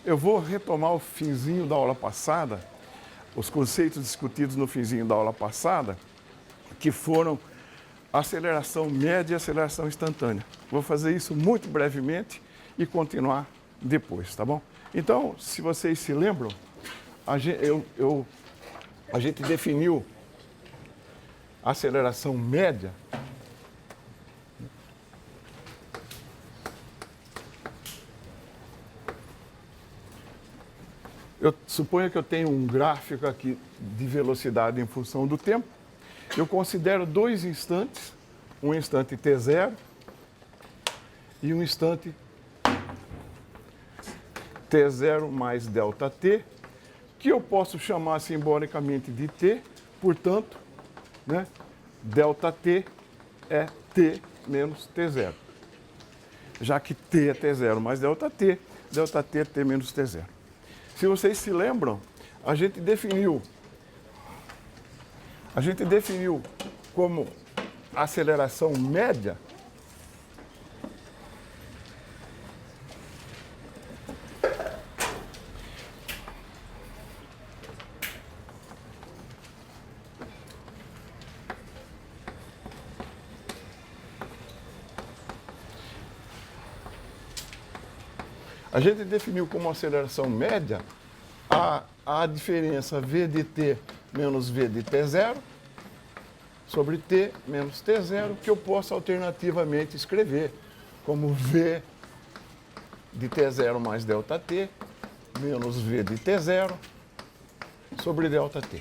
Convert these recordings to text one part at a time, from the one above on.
eu vou retomar o finzinho da aula passada, os conceitos discutidos no finzinho da aula passada, que foram aceleração média e aceleração instantânea. Vou fazer isso muito brevemente e continuar depois, tá bom? Então, se vocês se lembram, a gente definiu a aceleração média eu suponho que eu tenho um gráfico aqui de velocidade em função do tempo. Eu considero dois instantes, um instante t0 e um instante t0 mais ΔT, que eu posso chamar simbolicamente de t, portanto, né, ΔT é t menos t0. Já que t é t0 mais ΔT, ΔT é t menos t0. Se vocês se lembram, a gente definiu como aceleração média a diferença v de t menos v de t0 sobre t menos t0, que eu posso alternativamente escrever como v de t0 mais ΔT menos v de t0 sobre ΔT.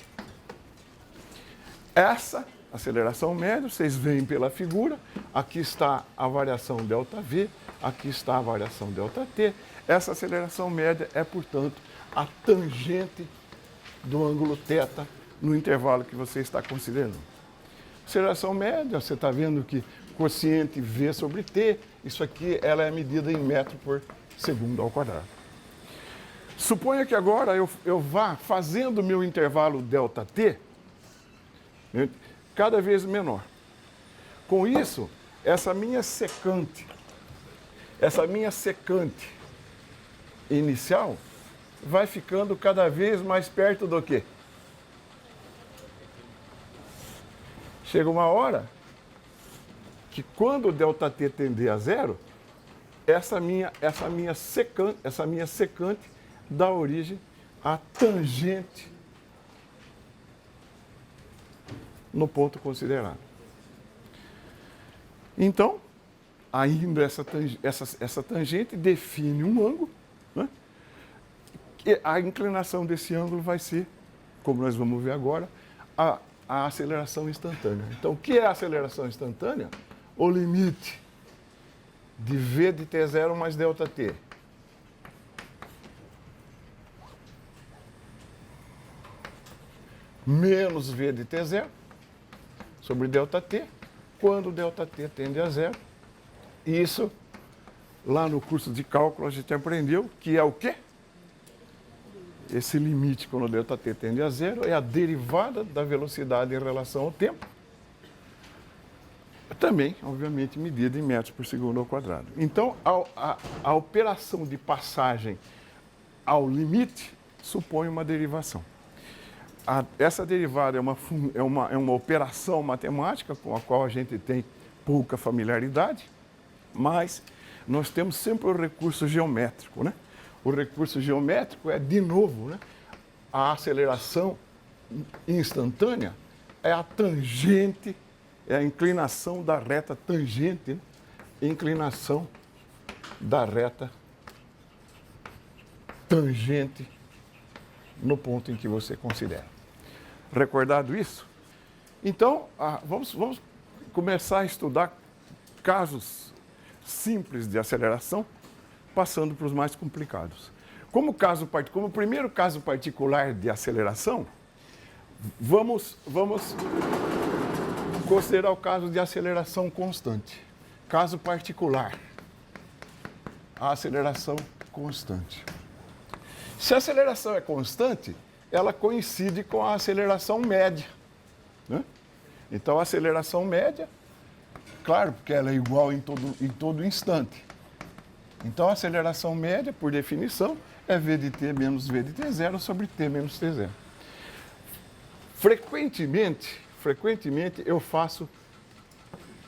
Essa aceleração média, vocês veem pela figura, aqui está a variação ΔV, aqui está a variação ΔT. Essa aceleração média é, portanto, a tangente do ângulo θ no intervalo que você está considerando. Aceleração média, você está vendo que quociente V sobre T, isso aqui ela é medida em metro por segundo ao quadrado. Suponha que agora eu vá fazendo meu intervalo ΔT cada vez menor. Com isso, essa minha secante inicial vai ficando cada vez mais perto do quê? Chega uma hora que quando o ΔT tender a zero, essa minha secante dá origem à tangente no ponto considerado. Então, ainda essa tangente define um ângulo, né? E a inclinação desse ângulo vai ser, como nós vamos ver agora, a aceleração instantânea. Então, o que é a aceleração instantânea? O limite de V de T0 mais ΔT. Menos V de T0 sobre ΔT, quando ΔT tende a zero. Isso, lá no curso de cálculo, a gente aprendeu que é o quê? Esse limite, quando ΔT tende a zero, é a derivada da velocidade em relação ao tempo. Também, obviamente, medida em metros por segundo ao quadrado. Então, a operação de passagem ao limite supõe uma derivação. Essa derivada é uma operação matemática com a qual a gente tem pouca familiaridade, mas nós temos sempre o recurso geométrico, né? O recurso geométrico é, de novo, né, a aceleração instantânea é a tangente, é a inclinação da reta tangente, né? Inclinação da reta tangente no ponto em que você considera. Recordado isso? Então, vamos começar a estudar casos simples de aceleração, passando para os mais complicados. Como primeiro caso particular de aceleração, vamos considerar o caso de aceleração constante. Caso particular, a aceleração constante. Se a aceleração é constante, ela coincide com a aceleração média, né? Então, a aceleração média, claro, porque ela é igual em todo instante. Então, a aceleração média, por definição, é v de t menos v de t0 sobre t menos t0. Frequentemente eu faço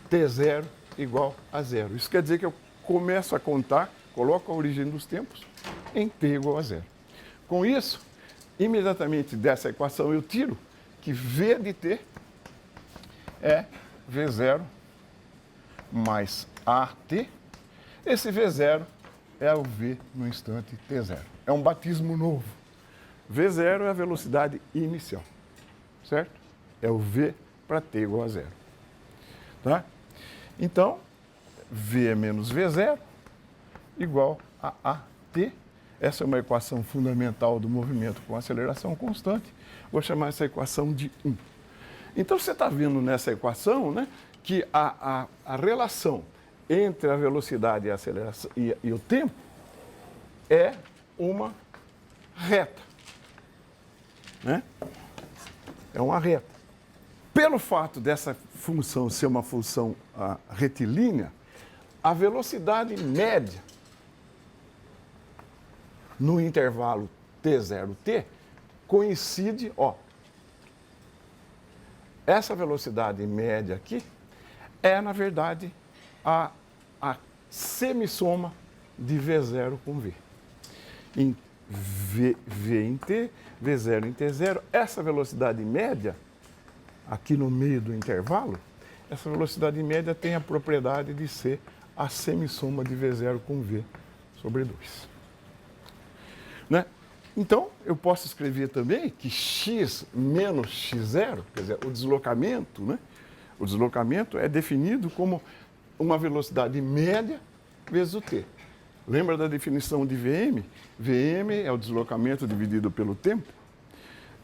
t0 igual a zero. Isso quer dizer que eu começo a contar, coloco a origem dos tempos em t igual a zero. Com isso, imediatamente dessa equação eu tiro que v de t é v0 mais at. Esse v0 é o v no instante t0. É um batismo novo. v0 é a velocidade inicial, certo? É o v para t igual a zero. Tá? Então, v menos v0 igual a at. Essa é uma equação fundamental do movimento com aceleração constante. Vou chamar essa equação de 1. Então, você está vendo nessa equação, né, que a relação entre a velocidade e a aceleração e o tempo é uma reta. Né? É uma reta. Pelo fato dessa função ser uma função retilínea, a velocidade média no intervalo t0t coincide, essa velocidade média aqui é, na verdade, a semissoma de V0 com V. Em V em T, V0 em T0, essa velocidade média, aqui no meio do intervalo, essa velocidade média tem a propriedade de ser a semissoma de V0 com V sobre 2. Né? Então, eu posso escrever também que x menos x0, quer dizer, o deslocamento, né? O deslocamento é definido como uma velocidade média vezes o t. Lembra da definição de Vm? Vm é o deslocamento dividido pelo tempo.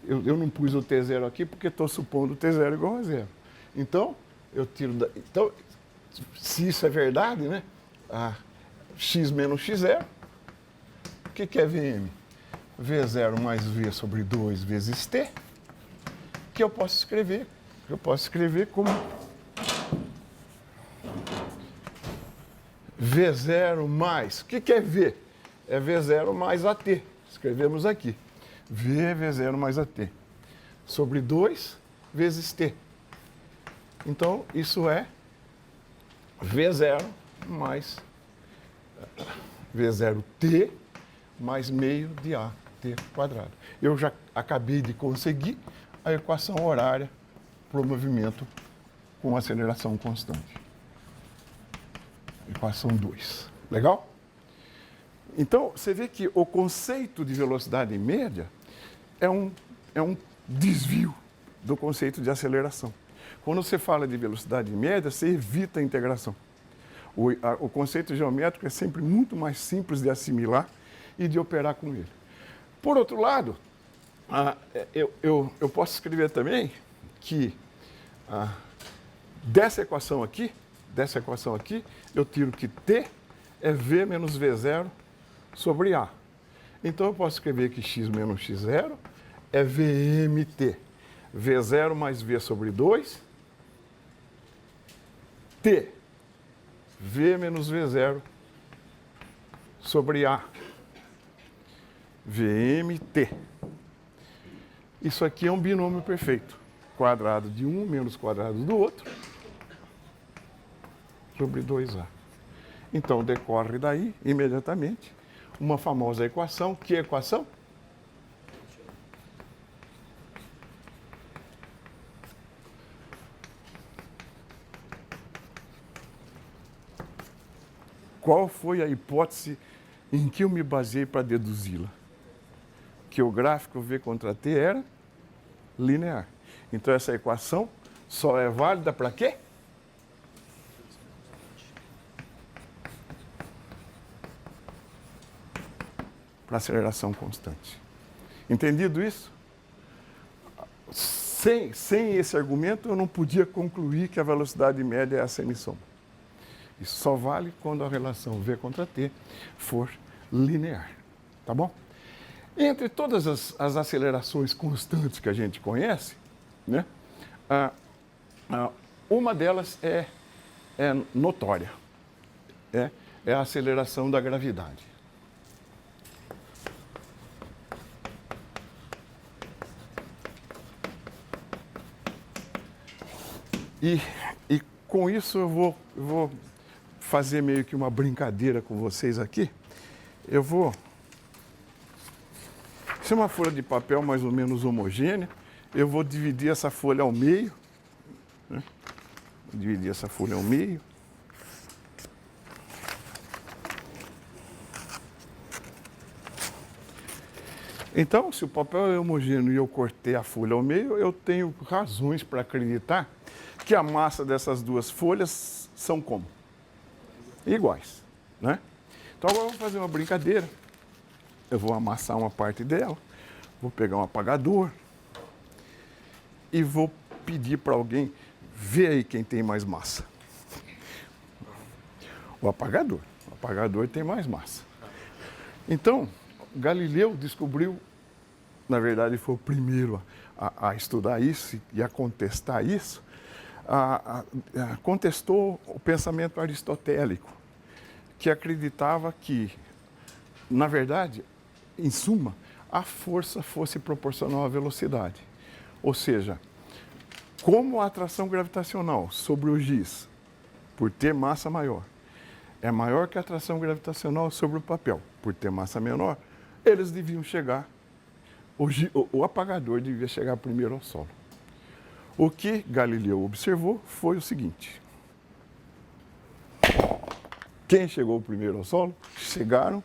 Eu não pus o t0 aqui porque estou supondo o t0 igual a zero. Então, eu tiro Então, se isso é verdade, né? X menos x0, o que é Vm? V0 mais V sobre 2 vezes t, que eu posso escrever como V0 mais, o que é V? É V0 mais AT, escrevemos aqui, V0 mais AT, sobre 2 vezes t. Então, isso é V0 mais V0t mais meio de AT quadrado. Eu já acabei de conseguir a equação horária para o movimento com aceleração constante. Equação 2. Legal? Então, você vê que o conceito de velocidade média é um desvio do conceito de aceleração. Quando você fala de velocidade média, você evita a integração. O conceito geométrico é sempre muito mais simples de assimilar e de operar com ele. Por outro lado, eu posso escrever também que dessa equação aqui, eu tiro que t é v menos v0 sobre a. Então, eu posso escrever que x menos x0 é vmt. v0 mais v sobre 2, t, v menos v0 sobre a. VMT. Isso aqui é um binômio perfeito. Quadrado de um menos quadrado do outro sobre 2A. Então, decorre daí, imediatamente, uma famosa equação. Que equação? Qual foi a hipótese em que eu me baseei para deduzi-la? Que o gráfico V contra T era linear. Então, essa equação só é válida para quê? Para aceleração constante. Entendido isso? Sem esse argumento, eu não podia concluir que a velocidade média é a semissoma. Isso só vale quando a relação V contra T for linear. Tá bom? Entre todas as acelerações constantes que a gente conhece, né, uma delas é notória. É a aceleração da gravidade. E com isso eu vou fazer meio que uma brincadeira com vocês aqui. Isso é uma folha de papel mais ou menos homogênea. Eu vou dividir essa folha ao meio. Né? Dividir essa folha ao meio. Então, se o papel é homogêneo e eu cortei a folha ao meio, eu tenho razões para acreditar que a massa dessas duas folhas são como? Iguais, né? Então agora vamos fazer uma brincadeira. Eu vou amassar uma parte dela, vou pegar um apagador e vou pedir para alguém ver aí quem tem mais massa. O apagador tem mais massa. Então, Galileu descobriu, na verdade foi o primeiro a estudar isso e a contestar isso, contestou o pensamento aristotélico, que acreditava que, na verdade, em suma, a força fosse proporcional à velocidade. Ou seja, como a atração gravitacional sobre o giz, por ter massa maior, é maior que a atração gravitacional sobre o papel, por ter massa menor, eles deviam chegar, o apagador devia chegar primeiro ao solo. O que Galileu observou foi o seguinte: quem chegou primeiro ao solo chegaram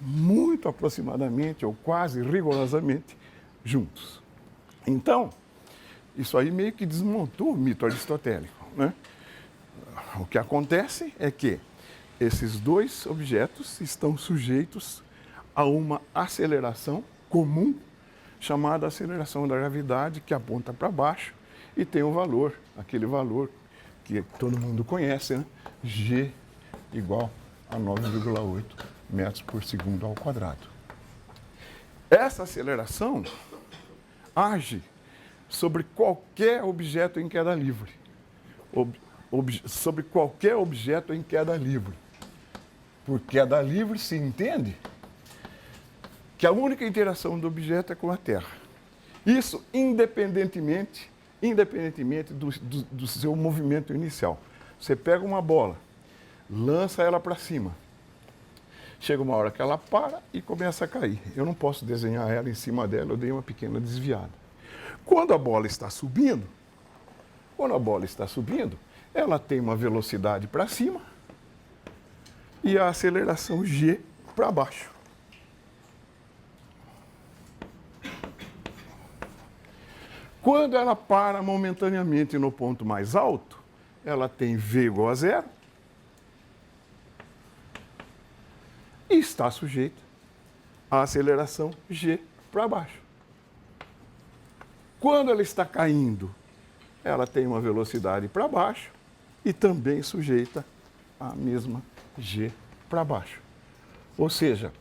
muito aproximadamente, ou quase rigorosamente, juntos. Então, isso aí meio que desmontou o mito aristotélico, né? O que acontece é que esses dois objetos estão sujeitos a uma aceleração comum, chamada aceleração da gravidade, que aponta para baixo e tem um valor, aquele valor que todo mundo conhece, né? G igual a 9,8 metros por segundo ao quadrado. Essa aceleração age sobre qualquer objeto em queda livre. Sobre qualquer objeto em queda livre. Por queda livre se entende que a única interação do objeto é com a Terra. Isso independentemente do seu movimento inicial. Você pega uma bola, lança ela para cima. Chega uma hora que ela para e começa a cair. Eu não posso desenhar ela em cima dela, eu dei uma pequena desviada. Quando a bola está subindo, ela tem uma velocidade para cima e a aceleração G para baixo. Quando ela para momentaneamente no ponto mais alto, ela tem V igual a zero e está sujeita à aceleração G para baixo. Quando ela está caindo, ela tem uma velocidade para baixo e também sujeita à mesma G para baixo. Ou seja,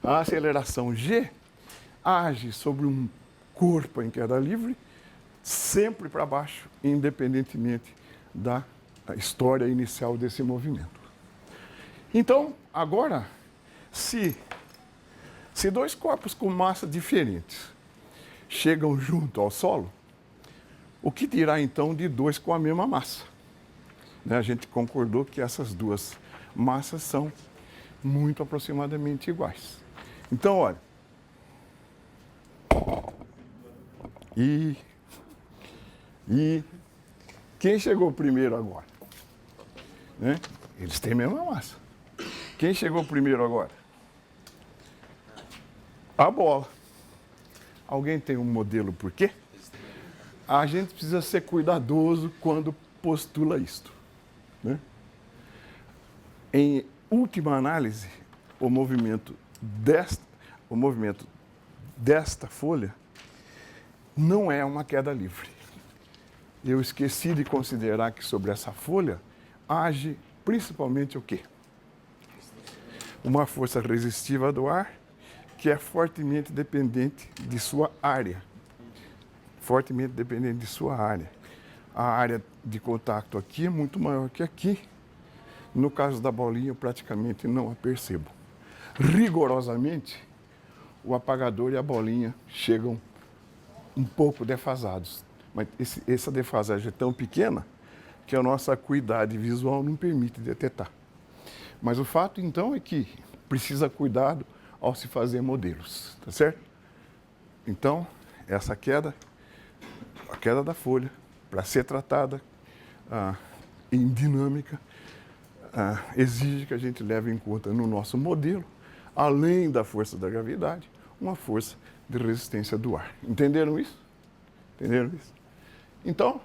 a aceleração G age sobre um corpo em queda livre sempre para baixo, independentemente da história inicial desse movimento. Então, agora, se dois corpos com massa diferentes chegam junto ao solo, o que dirá então de dois com a mesma massa? Né? A gente concordou que essas duas massas são muito aproximadamente iguais. Então, olha. E quem chegou primeiro agora? Né? Eles têm a mesma massa. Quem chegou primeiro agora? A bola. Alguém tem um modelo por quê? A gente precisa ser cuidadoso quando postula isto. Né? Em última análise, o movimento desta folha não é uma queda livre. Eu esqueci de considerar que sobre essa folha age principalmente o quê? Uma força resistiva do ar que é fortemente dependente de sua área. Fortemente dependente de sua área. A área de contato aqui é muito maior que aqui. No caso da bolinha, eu praticamente não a percebo. Rigorosamente, o apagador e a bolinha chegam um pouco defasados. Mas essa defasagem é tão pequena que a nossa acuidade visual não permite detectar. Mas o fato, então, é que precisa cuidado ao se fazer modelos, tá certo? Então, essa queda, a queda da folha, para ser tratada em dinâmica, exige que a gente leve em conta no nosso modelo, além da força da gravidade, uma força de resistência do ar. Entenderam isso? Entenderam isso? Então,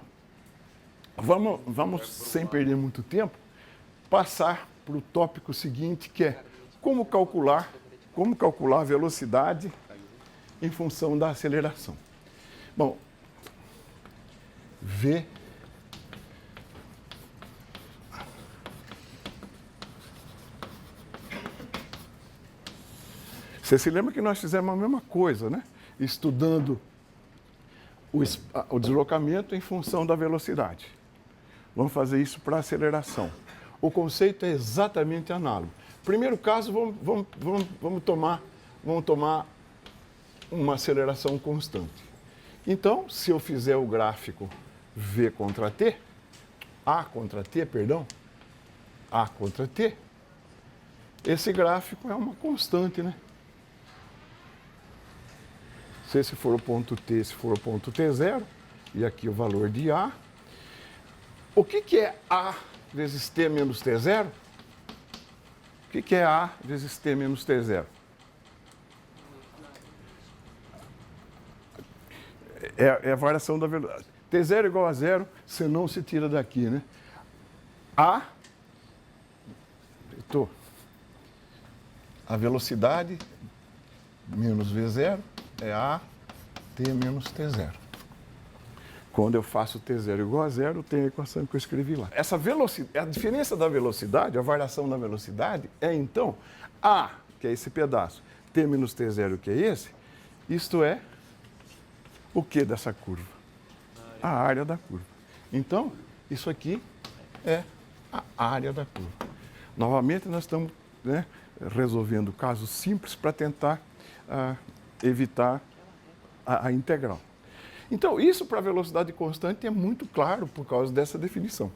vamos sem perder muito tempo, passar para o tópico seguinte, que é como calcular a velocidade em função da aceleração. Bom, V você se lembra que nós fizemos a mesma coisa, né? Estudando o deslocamento em função da velocidade. Vamos fazer isso para aceleração. O conceito é exatamente análogo. Primeiro caso, vamos tomar uma aceleração constante. Então, se eu fizer o gráfico V contra T, A contra T, esse gráfico é uma constante, né? Se esse for o ponto T, se for o ponto T0, e aqui o valor de A. O que é A vezes T menos T0? O que é A vezes T menos T0? É a variação da velocidade. T0 igual a zero, você não se tira daqui, né? A velocidade menos V0 é A T menos T0. Quando eu faço T0 igual a zero, tem a equação que eu escrevi lá. Essa velocidade, a diferença da velocidade, a variação da velocidade, é então A, que é esse pedaço, T menos T0, que é esse, isto é o que dessa curva? A área da curva. Então, isso aqui é a área da curva. Novamente, nós estamos resolvendo casos simples para tentar evitar a integral. Então, isso para a velocidade constante é muito claro por causa dessa definição.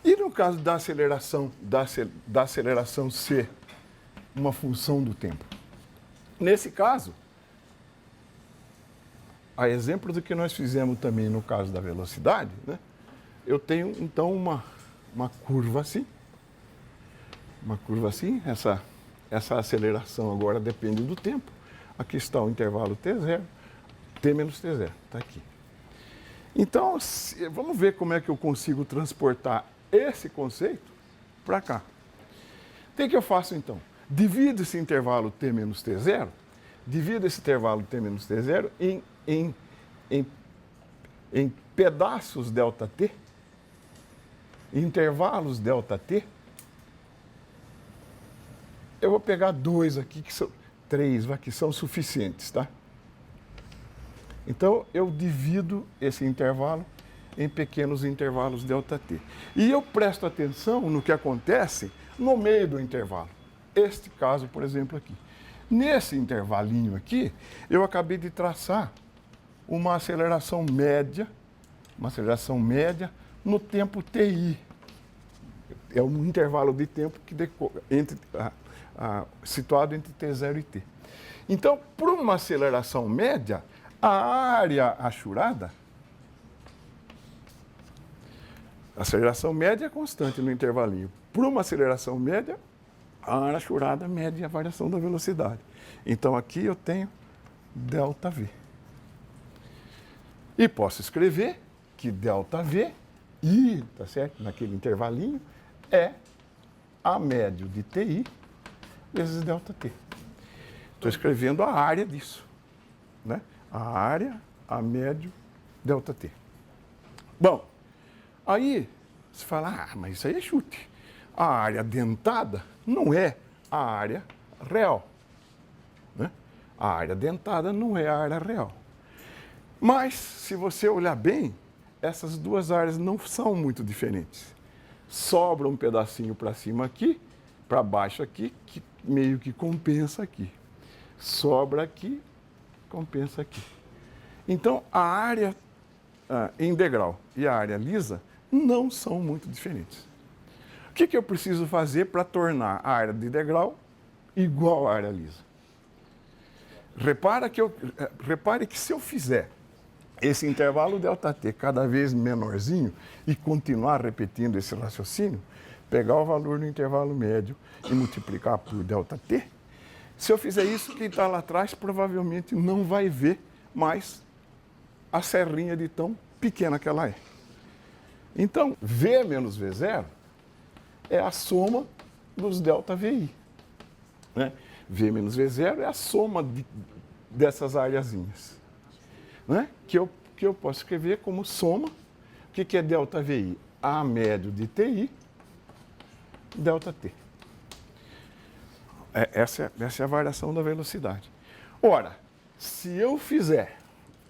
E no caso da aceleração ser uma função do tempo? Nesse caso, a exemplo do que nós fizemos também no caso da velocidade, né, eu tenho então uma curva assim. Uma curva assim, essa aceleração agora depende do tempo. Aqui está o intervalo T0, T menos T0, está aqui. Então, vamos ver como é que eu consigo transportar esse conceito para cá. O que eu faço então? Divido esse intervalo T menos T0, divido esse intervalo T menos T0 em pedaços ΔT, intervalos ΔT. Eu vou pegar dois aqui, três que são suficientes, tá? Então, eu divido esse intervalo em pequenos intervalos ΔT. E eu presto atenção no que acontece no meio do intervalo. Este caso, por exemplo, aqui. Nesse intervalinho aqui, eu acabei de traçar uma aceleração média no tempo TI. É um intervalo de tempo que situado entre T0 e T. Então, por uma aceleração média, a área achurada, a aceleração média é constante no intervalinho. Por uma aceleração média, a área achurada mede a variação da velocidade. Então, aqui eu tenho ΔV. E posso escrever que ΔV, tá certo? Naquele intervalinho, é A médio de TI vezes ΔT. Estou escrevendo a área disso, né? A área, A médio, ΔT. Bom, aí você fala, mas isso aí é chute. A área dentada não é a área real, né? A área dentada não é a área real. Mas, se você olhar bem, essas duas áreas não são muito diferentes. Sobra um pedacinho para cima aqui, para baixo aqui, que meio que compensa aqui. Sobra aqui, compensa aqui. Então, a área integral e a área lisa não são muito diferentes. O que eu preciso fazer para tornar a área de integral igual à área lisa? Repare que se eu fizer esse intervalo ΔT cada vez menorzinho e continuar repetindo esse raciocínio, pegar o valor no intervalo médio e multiplicar por ΔT, se eu fizer isso, quem está lá atrás provavelmente não vai ver mais a serrinha de tão pequena que ela é. Então, V menos V0 é a soma dos ΔVI. Né? V menos V0 é a soma dessas areazinhas. Né? Que eu posso escrever como soma. O que é ΔVI? A médio de TI, ΔT. Essa é a variação da velocidade. Ora, se eu fizer,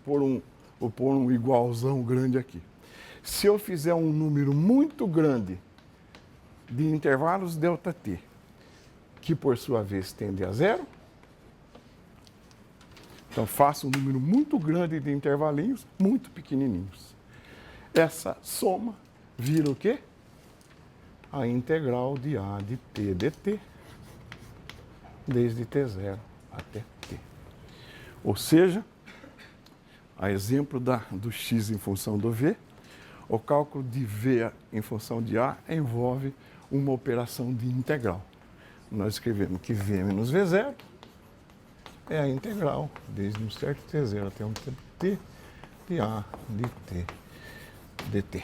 vou pôr um igualzão grande aqui, se eu fizer um número muito grande de intervalos ΔT, que por sua vez tende a zero, então faço um número muito grande de intervalinhos, muito pequenininhos. Essa soma vira o quê? A integral de A de T dt, desde T0 até T. Ou seja, a exemplo do x em função do V, o cálculo de V em função de A envolve uma operação de integral. Nós escrevemos que V menos V0 é a integral desde um certo T0 até um T de A de T dt.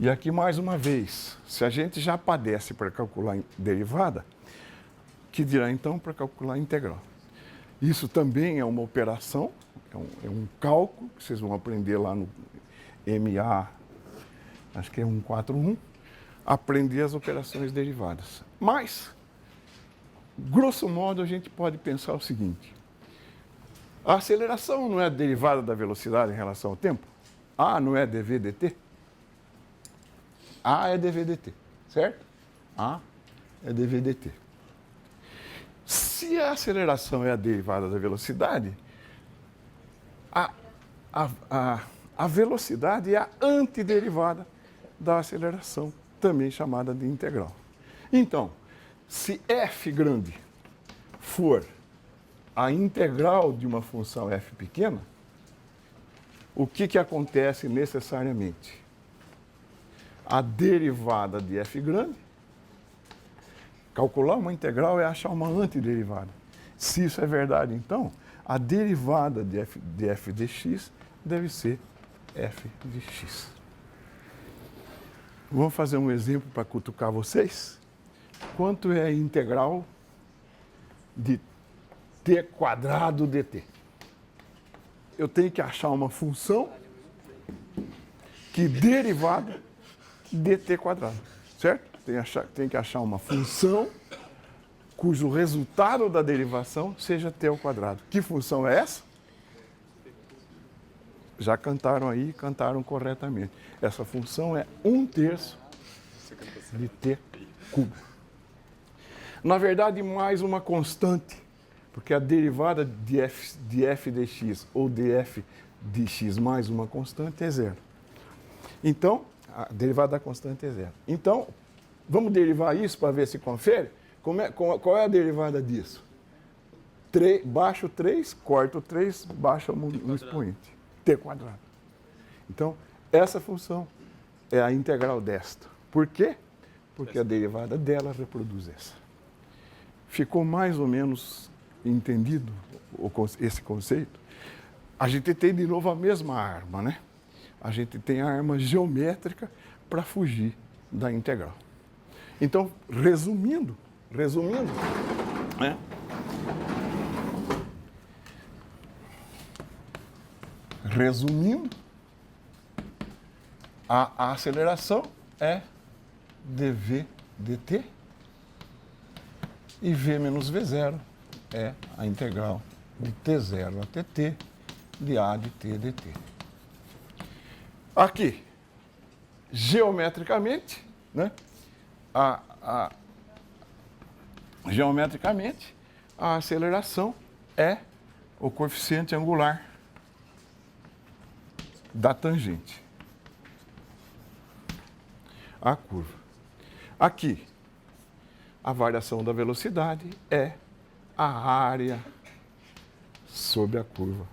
E aqui, mais uma vez, se a gente já padece para calcular derivada, que dirá então para calcular integral? Isso também é uma operação, é um cálculo, que vocês vão aprender lá no MA, acho que é 141, aprender as operações derivadas. Mas, grosso modo, a gente pode pensar o seguinte: a aceleração não é derivada da velocidade em relação ao tempo? A não é dv dt? A é dv dt, certo? A é dv dt. Se a aceleração é a derivada da velocidade, a velocidade é a antiderivada da aceleração, também chamada de integral. Então, se f grande for a integral de uma função f pequena, o que acontece necessariamente? A derivada de f grande, calcular uma integral é achar uma antiderivada. Se isso é verdade, então, a derivada de f de x deve ser f de x. Vamos fazer um exemplo para cutucar vocês? Quanto é a integral de t quadrado dt? Eu tenho que achar uma função que derivada de t quadrado, certo? Tem que achar uma função cujo resultado da derivação seja t ao quadrado. Que função é essa? Já cantaram aí, cantaram corretamente. Essa função é 1/3 de t cubo. Na verdade, mais uma constante, porque a derivada de f de x ou de f de x mais uma constante é zero. Então, a derivada da constante é zero. Então, vamos derivar isso para ver se confere? Qual é a derivada disso? Baixo 3, corto 3, baixa um expoente. T quadrado. Então, essa função é a integral desta. Por quê? Porque a derivada dela reproduz essa. Ficou mais ou menos entendido esse conceito? A gente tem de novo a mesma arma, né? A gente tem a arma geométrica para fugir da integral. Então, resumindo, né? A aceleração é dv dt e v menos v0 é a integral de t0 até t de a de t dt. Aqui, geometricamente, né? Geometricamente, a aceleração é o coeficiente angular da tangente à curva. Aqui, a variação da velocidade é a área sobre a curva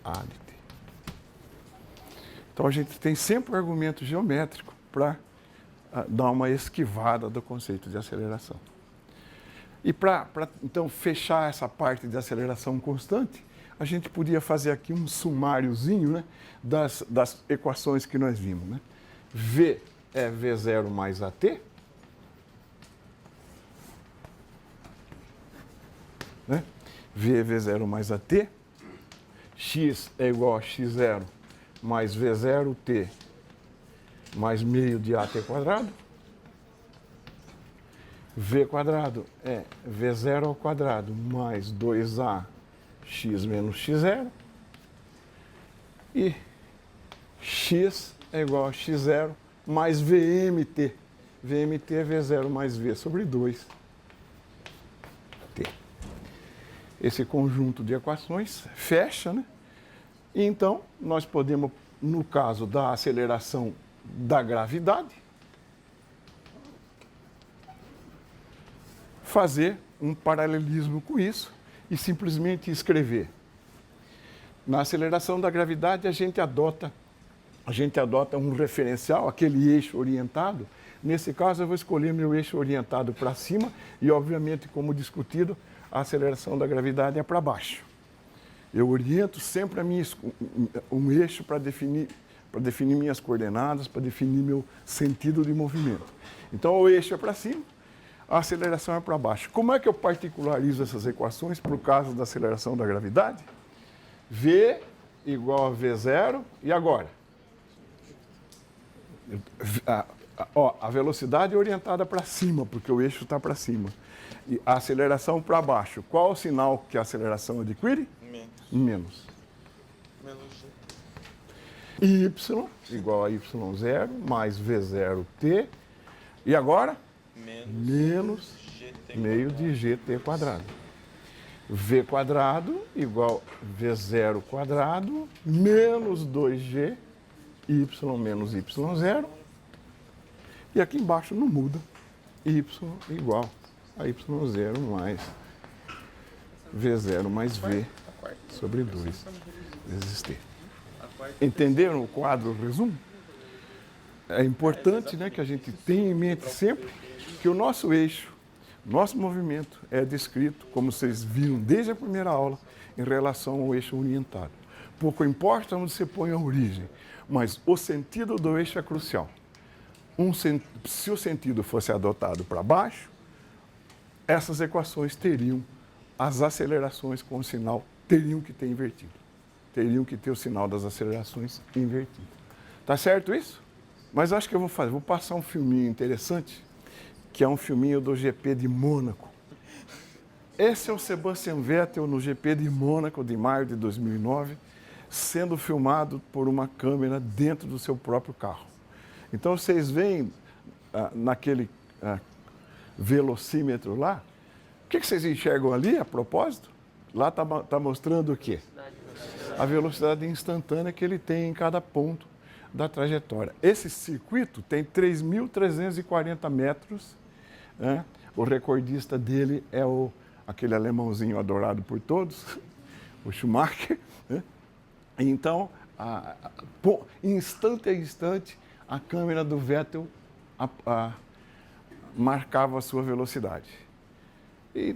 A de t. Então, a gente tem sempre um argumento geométrico para dar uma esquivada do conceito de aceleração. E para, então, fechar essa parte de aceleração constante, a gente podia fazer aqui um sumáriozinho, né, das equações que nós vimos. Né? V é V0 mais AT. Né? V é V0 mais AT. X é igual a X0 mais V0T mais meio de AT quadrado. V quadrado é V0 ao quadrado mais 2A x menos x0. E x é igual a x0 mais VMT. VMT é V0 mais V sobre 2T. Esse conjunto de equações fecha, né? E então, nós podemos, no caso da aceleração da gravidade, fazer um paralelismo com isso e simplesmente escrever. Na aceleração da gravidade, a gente adota um referencial, aquele eixo orientado. Nesse caso, eu vou escolher meu eixo orientado para cima e, obviamente, como discutido, a aceleração da gravidade é para baixo. Eu oriento sempre um eixo para definir minhas coordenadas, para definir meu sentido de movimento. Então, o eixo é para cima, a aceleração é para baixo. Como é que eu particularizo essas equações para o caso da aceleração da gravidade? V igual a V0, e agora? A velocidade é orientada para cima, porque o eixo está para cima. E a aceleração para baixo. Qual o sinal que a aceleração adquire? Menos. Y igual a Y0 mais V0T. E agora? Menos meio de GT quadrado. V quadrado igual V0 quadrado menos 2G Y menos Y0. E aqui embaixo não muda. Y igual a Y0 mais V0 mais V sobre 2 vezes T. Entenderam o quadro resumo? É importante, né, que a gente tenha em mente sempre que o nosso eixo, nosso movimento é descrito, como vocês viram desde a primeira aula, em relação ao eixo orientado. Pouco importa onde você põe a origem, mas o sentido do eixo é crucial. Se o sentido fosse adotado para baixo, essas equações teriam, as acelerações com o sinal teriam que ter invertido. Teriam que ter o sinal das acelerações invertido. Tá certo isso? Mas acho que eu vou passar um filminho interessante, que é um filminho do GP de Mônaco. Esse é o Sebastian Vettel no GP de Mônaco de maio de 2009, sendo filmado por uma câmera dentro do seu próprio carro. Então, vocês veem naquele velocímetro lá, o que vocês enxergam ali, a propósito? Lá está mostrando o quê? A velocidade instantânea que ele tem em cada ponto da trajetória. Esse circuito tem 3.340 metros. Né? O recordista dele é aquele alemãozinho adorado por todos, o Schumacher. Né? Então, instante a instante, a câmera do Vettel marcava a sua velocidade. E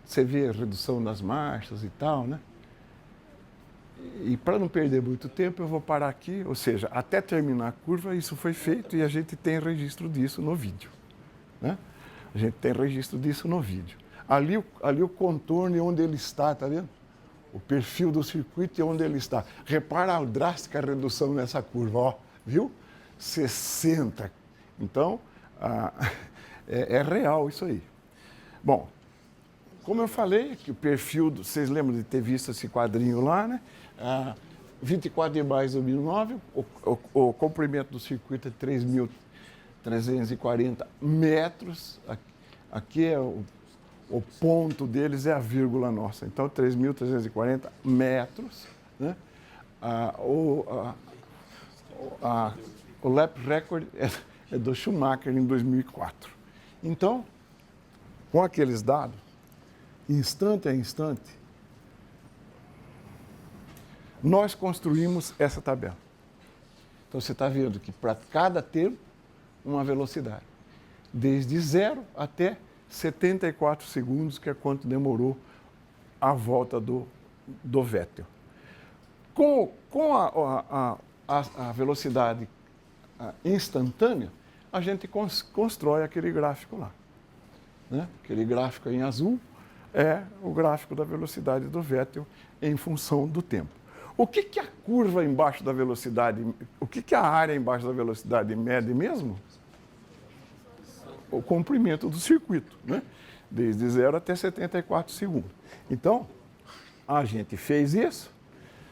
você vê a redução das marchas e tal, né? E para não perder muito tempo, eu vou parar aqui, ou seja, até terminar a curva, isso foi feito e a gente tem registro disso no vídeo. Né? A gente tem registro disso no vídeo. Ali o contorno e onde ele está, tá vendo? O perfil do circuito e onde ele está. Repara a drástica redução nessa curva, ó, viu? 60. Então, é real isso aí. Bom, como eu falei, que o perfil, vocês lembram de ter visto esse quadrinho lá, né? 24 de maio de 2009, o comprimento do circuito é 3.340 metros. Aqui é o ponto deles, é a vírgula nossa. Então, 3.340 metros. Né? O lap record é do Schumacher em 2004. Então, com aqueles dados, instante a instante, nós construímos essa tabela. Então, você está vendo que para cada tempo, uma velocidade. Desde 0 até 74 segundos, que é quanto demorou a volta do Vettel. Com a velocidade instantânea, a gente constrói aquele gráfico lá. Né? Aquele gráfico em azul é o gráfico da velocidade do Vettel em função do tempo. O que a curva embaixo da velocidade, o que a área embaixo da velocidade mede mesmo? O comprimento do circuito, né? Desde 0 até 74 segundos. Então, a gente fez isso.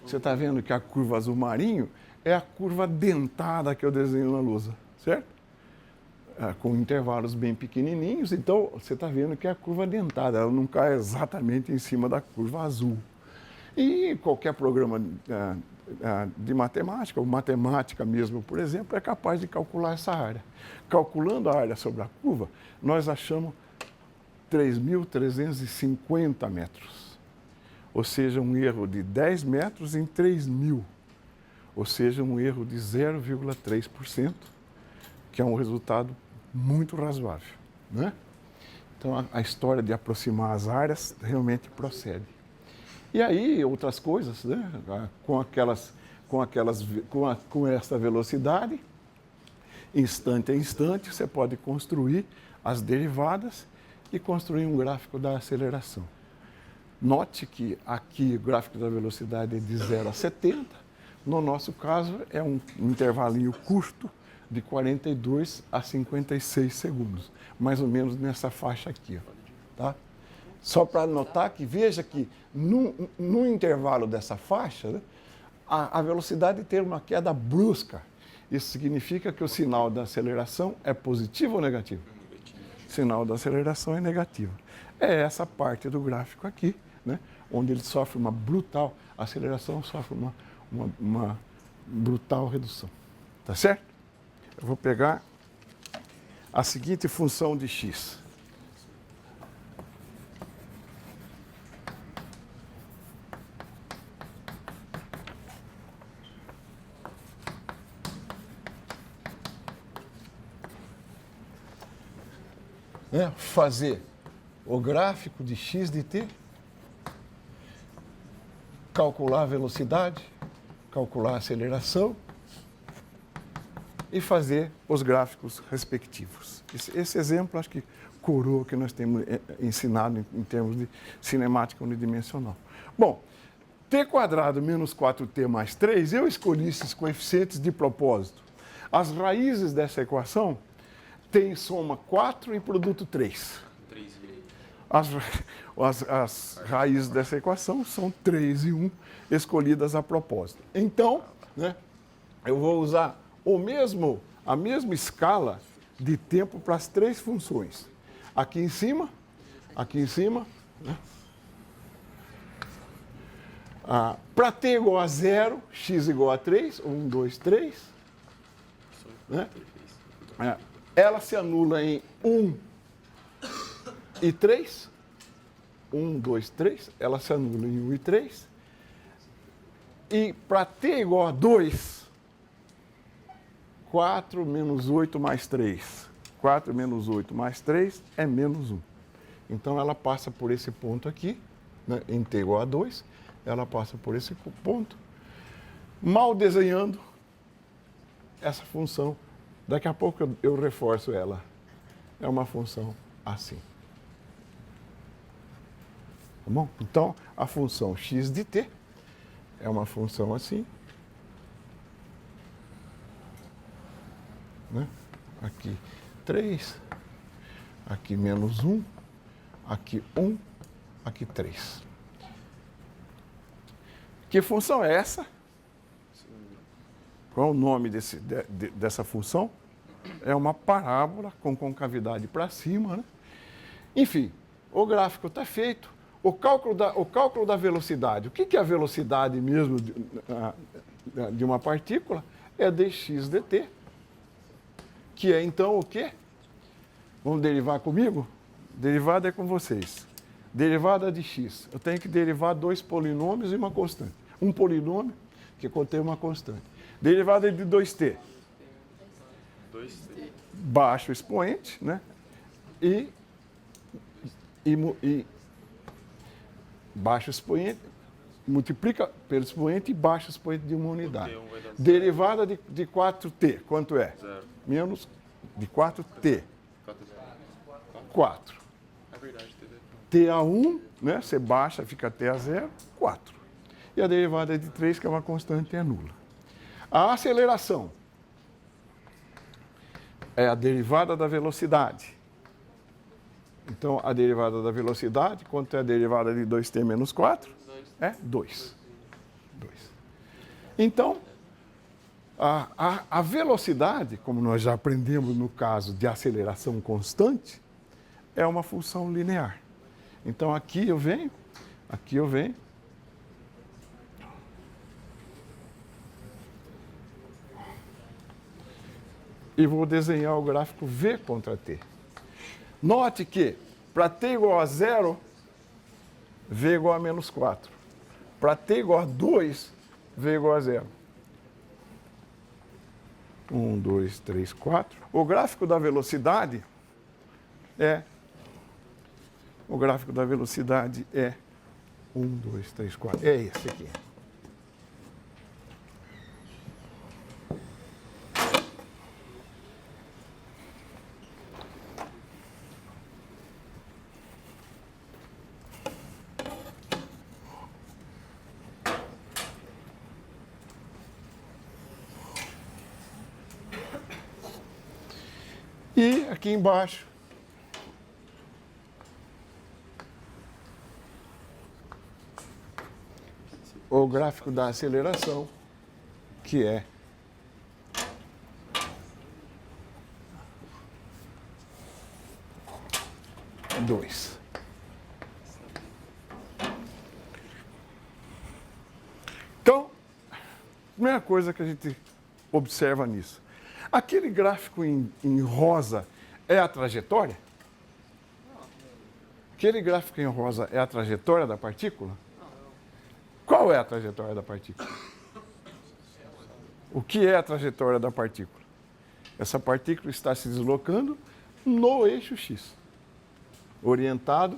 Você está vendo que a curva azul marinho é a curva dentada que eu desenho na lousa, certo? Com intervalos bem pequenininhos. Então, você está vendo que é a curva dentada, ela não cai exatamente em cima da curva azul. E qualquer programa de matemática, ou matemática mesmo, por exemplo, é capaz de calcular essa área. Calculando a área sobre a curva, nós achamos 3.350 metros. Ou seja, um erro de 10 metros em 3.000. Ou seja, um erro de 0,3%, que é um resultado muito razoável, né? Então, a história de aproximar as áreas realmente procede. E aí, outras coisas, né? Com essa velocidade, instante a instante, você pode construir as derivadas e construir um gráfico da aceleração. Note que aqui o gráfico da velocidade é de 0 a 70. No nosso caso, é um intervalinho curto de 42 a 56 segundos. Mais ou menos nessa faixa aqui. Tá? Só para notar que, veja que no intervalo dessa faixa, né, a velocidade tem uma queda brusca. Isso significa que o sinal da aceleração é positivo ou negativo? O sinal da aceleração é negativo. É essa parte do gráfico aqui, né, onde ele sofre uma brutal, a aceleração sofre uma brutal redução. Tá certo? Eu vou pegar a seguinte função de x. Fazer o gráfico de x de t, calcular a velocidade, calcular a aceleração e fazer os gráficos respectivos. Esse exemplo, acho que coroa o que nós temos ensinado em termos de cinemática unidimensional. Bom, t² menos 4t mais 3, eu escolhi esses coeficientes de propósito. As raízes dessa equação têm soma 4 e produto 3. As raízes dessa equação são 3 e 1, escolhidas a propósito. Então, né, eu vou usar a mesma escala de tempo para as três funções. Aqui em cima, né? Para t igual a 0, x igual a 3, 1, 2, 3. Né? Ela se anula em 1 e 3. 1, 2, 3. Ela se anula em 1 e 3. E para t igual a 2, 4 menos 8 mais 3. 4 menos 8 mais 3 é menos 1. Então, ela passa por esse ponto aqui, né, em t igual a 2. Ela passa por esse ponto. Mal desenhando essa função, daqui a pouco eu reforço ela. É uma função assim. Tá bom? Então, a função x de t é uma função assim. Né? Aqui 3, aqui menos 1, aqui 1, aqui 3. Que função é essa? Qual é o nome dessa função? É uma parábola com concavidade para cima, né? Enfim, o gráfico está feito. o cálculo da velocidade. O que é a velocidade mesmo de uma partícula? É dx dt, que é então o quê? Vamos derivar comigo? Derivada é com vocês. Derivada de x. Eu tenho que derivar dois polinômios e uma constante. Um polinômio que contém uma constante. Derivada de 2t. 2t. Baixo expoente, né? E baixo expoente, multiplica pelo expoente e baixo expoente de uma unidade. Derivada de 4t, quanto é? Zero. Menos de 4t. 4. É verdade, T a 1, né? Você baixa, fica T a 0, 4. E a derivada de 3, que é uma constante, é nula. A aceleração é a derivada da velocidade. Então, a derivada da velocidade, quanto é a derivada de 2t menos 4? É 2. Então, a velocidade, como nós já aprendemos no caso de aceleração constante, é uma função linear. Então, aqui eu venho, e vou desenhar o gráfico V contra T. Note que, para t igual a 0, V igual a menos 4. Para t igual a 2, V igual a 0. 1, 2, 3, 4. O gráfico da velocidade é 1, 2, 3, 4. É esse aqui. E aqui embaixo, o gráfico da aceleração, que é dois. Então, a primeira coisa que a gente observa nisso. Aquele gráfico em rosa é a trajetória? Aquele gráfico em rosa é a trajetória da partícula? Qual é a trajetória da partícula? O que é a trajetória da partícula? Essa partícula está se deslocando no eixo x, orientado,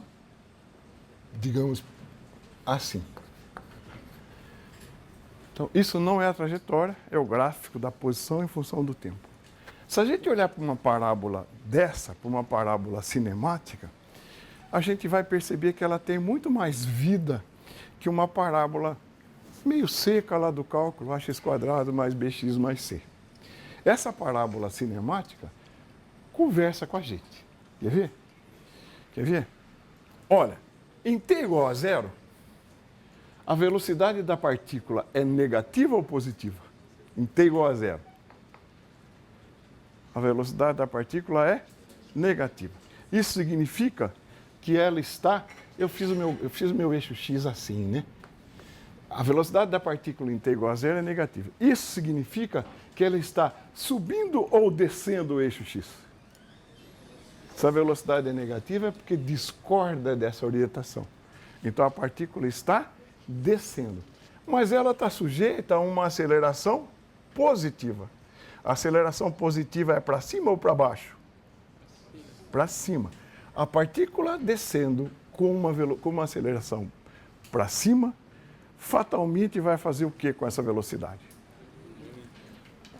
digamos assim. Então, isso não é a trajetória, é o gráfico da posição em função do tempo. Se a gente olhar para uma parábola dessa, para uma parábola cinemática, a gente vai perceber que ela tem muito mais vida que uma parábola meio seca lá do cálculo, ax² mais bx mais c. Essa parábola cinemática conversa com a gente. Quer ver? Quer ver? Olha, em t igual a 0, a velocidade da partícula é negativa ou positiva? Em t igual a 0. A velocidade da partícula é negativa. Isso significa que ela está... Eu fiz o meu eixo x assim, né? A velocidade da partícula em t igual a 0 é negativa. Isso significa que ela está subindo ou descendo o eixo x? Se a velocidade é negativa é porque discorda dessa orientação. Então a partícula está descendo. Mas ela está sujeita a uma aceleração positiva. A aceleração positiva é para cima ou para baixo? Para cima. A partícula descendo com uma aceleração para cima, fatalmente vai fazer o que com essa velocidade?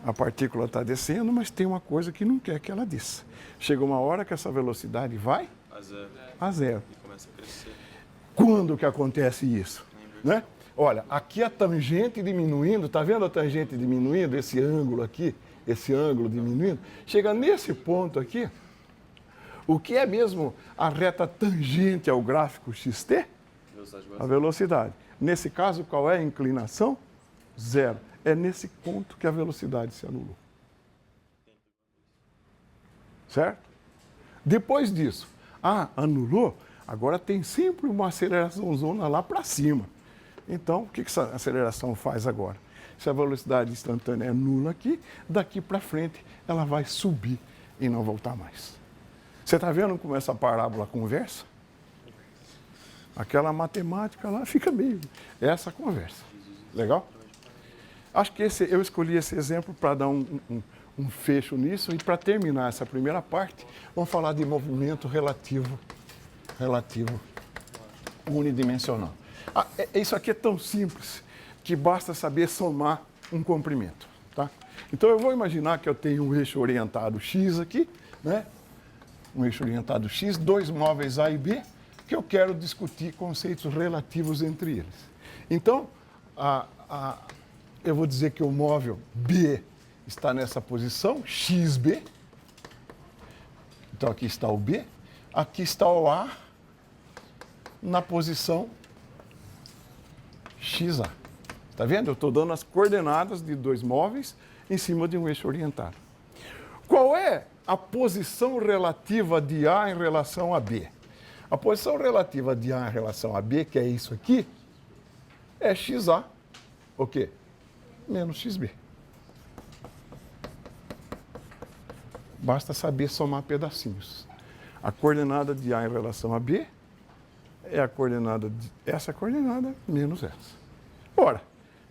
A partícula está descendo, mas tem uma coisa que não quer que ela desça. Chega uma hora que essa velocidade vai a zero. E começa a crescer. Quando que acontece isso? Né? Olha, aqui a tangente diminuindo, está vendo a tangente diminuindo? Esse ângulo aqui, esse ângulo diminuindo. Chega nesse ponto aqui, o que é mesmo a reta tangente ao gráfico xt? A velocidade. Nesse caso, qual é a inclinação? Zero. É nesse ponto que a velocidade se anulou. Certo? Depois disso, anulou, Agora tem sempre uma aceleração zona lá para cima. Então, o que essa aceleração faz agora? Se a velocidade instantânea é nula aqui, daqui para frente ela vai subir e não voltar mais. Você está vendo como essa parábola conversa? Aquela matemática lá fica meio... Essa conversa. Legal? Acho que eu escolhi esse exemplo para dar um fecho nisso. E para terminar essa primeira parte, vamos falar de movimento relativo unidimensional. Isso aqui é tão simples que basta saber somar um comprimento. Tá? Então eu vou imaginar que eu tenho um eixo orientado X aqui, né? Um eixo orientado X, dois móveis A e B, que eu quero discutir conceitos relativos entre eles. Então, eu vou dizer que o móvel B está nessa posição, XB. Então aqui está o B, aqui está o A, na posição XA. Está vendo? Eu estou dando as coordenadas de dois móveis em cima de um eixo orientado. Qual é a posição relativa de A em relação a B? A posição relativa de A em relação a B, que é isso aqui, é XA, o quê? Menos XB. Basta saber somar pedacinhos. A coordenada de A em relação a B é a coordenada de essa coordenada menos essa. Ora,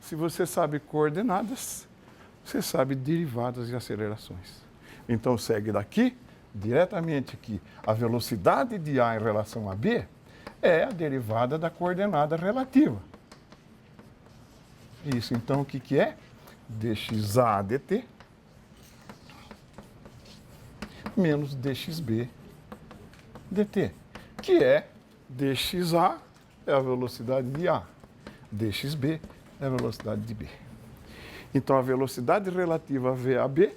se você sabe coordenadas, você sabe derivadas e acelerações. Então segue daqui, diretamente aqui, a velocidade de A em relação a B é a derivada da coordenada relativa. Isso, então, o que é? dxa dt menos dxb dt, que é dxa é a velocidade de A, dxb é a velocidade de B. Então, a velocidade relativa a VAB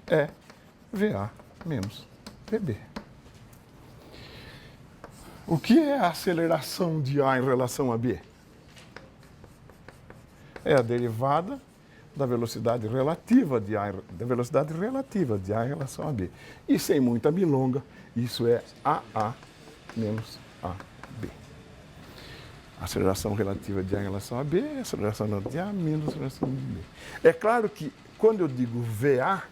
é VA menos VB. O que é a aceleração de A em relação a B? É a derivada da velocidade relativa de A em relação a B. E sem muita milonga, isso é AA menos AB. A aceleração relativa de A em relação a B é a aceleração relativa de A menos a aceleração de B. É claro que quando eu digo VA,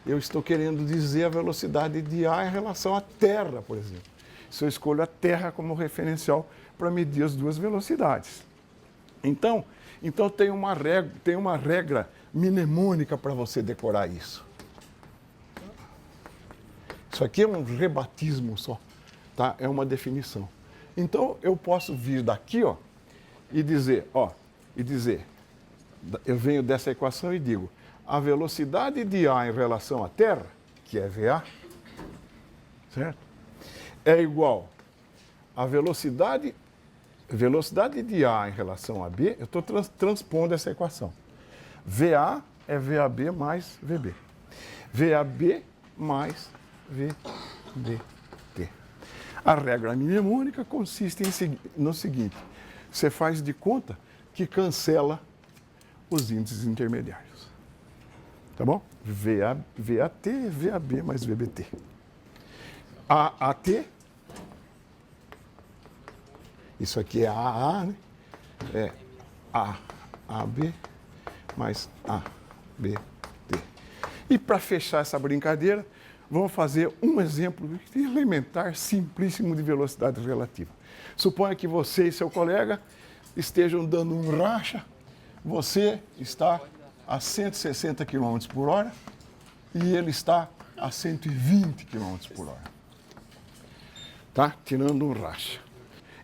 eu estou querendo dizer a velocidade de A em relação à Terra, por exemplo. Se eu escolho a Terra como referencial para medir as duas velocidades. Então tem uma regra mnemônica para você decorar isso. Isso aqui é um rebatismo só, tá? É uma definição. Então eu posso vir daqui, ó, e dizer, eu venho dessa equação e digo, a velocidade de A em relação à Terra, que é VA, certo? É igual a velocidade de A em relação a B, eu estou transpondo essa equação. VA é VAB mais VB. VAB mais VBT. A regra mnemônica consiste no seguinte, você faz de conta que cancela os índices intermediários. Tá bom? VAT é VAB mais VBT. AAT, isso aqui é AA, né? É AAB mais ABT. E para fechar essa brincadeira, vamos fazer um exemplo elementar, simplíssimo de velocidade relativa. Suponha que você e seu colega estejam dando um racha, você está a 160 km por hora e ele está a 120 km por hora. Tá? Tirando um racha.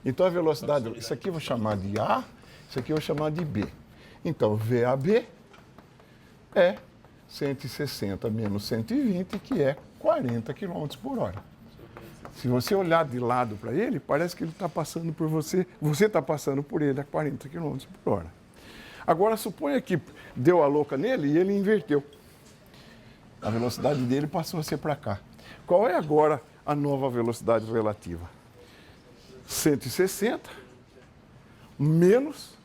Então a velocidade, isso aqui eu vou chamar de A, isso aqui eu vou chamar de B. Então VAB é 160 menos 120, que é 40 km por hora. Se você olhar de lado para ele, parece que ele está passando por você está passando por ele a 40 km por hora. Agora suponha que deu a louca nele e ele inverteu. A velocidade dele passou a ser para cá. Qual é agora a nova velocidade relativa? 160 menos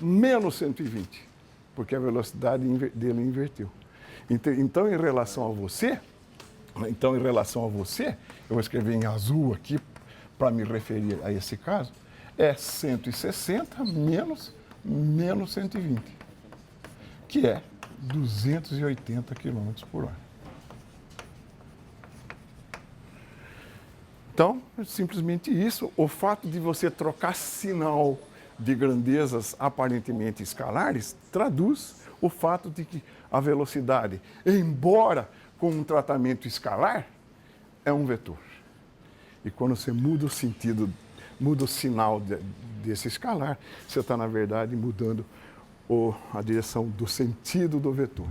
120, porque a velocidade dele inverteu. Então, em relação a você, Então, em relação a você, eu vou escrever em azul aqui para me referir a esse caso, é 160 menos 120, que é 280 km por hora. Então, é simplesmente isso. O fato de você trocar sinal de grandezas aparentemente escalares traduz o fato de que a velocidade, embora com um tratamento escalar, é um vetor. E quando você muda o sentido, muda o sinal desse escalar, você está, na verdade, mudando a direção do sentido do vetor.